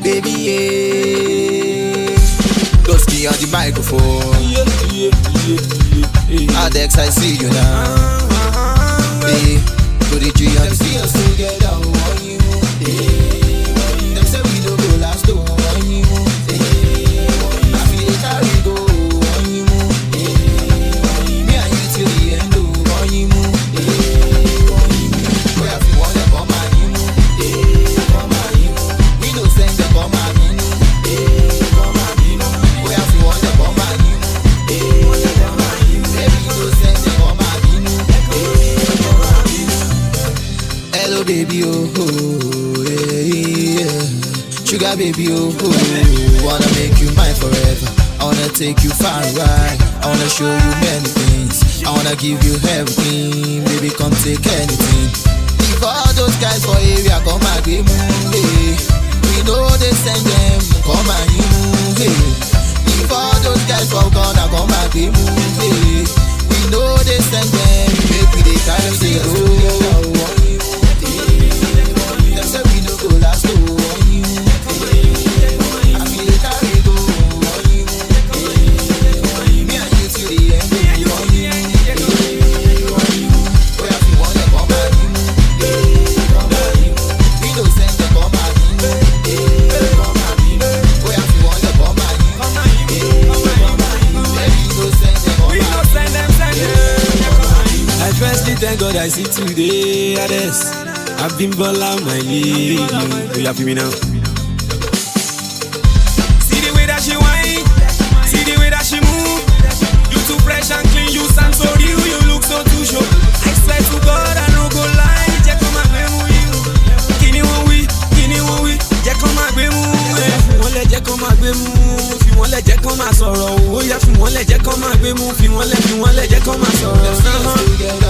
baby, yeah. Dusky on the microphone. Adex, I see you now. Hey, put the G on the see us together. Them say we don't go last door. I feel it carry go. Me and you till the end. Boy, I feel one come on you. We no send them come on you. Boy, I feel one come on you. Baby, you no send them come on you. Hello, baby, oh, oh yeah, yeah. Sugar baby, oh, oh, wanna make you mine forever. I wanna take you far right. I wanna show you many things. I wanna give you everything. Baby, come take anything. If all those guys for area come and be moving, we know they send them come and you move. If all those guys for gonna come and be moving, we know they send them. Maybe they kind of say, oh, them say we no go last, oh. Thank God I see today, others. I've been ball out my league. You happy me now? See the way that she whine, see the way that she move. You too fresh and clean, you sound so real, you look so too show. I swear to God I no go lie. Check on my memu you. Kini won we, check on my memu. Fi wọ́n lẹ̀ jẹ́ kó máa gbé mú, fi wọ́n lẹ̀ jẹ́ kó máa sọ̀rọ̀. Ó yá fi wọ́n lẹ̀ jẹ́ kó máa gbé mú, fi wọ́n lẹ̀ jẹ́ kó máa sọ̀rọ̀.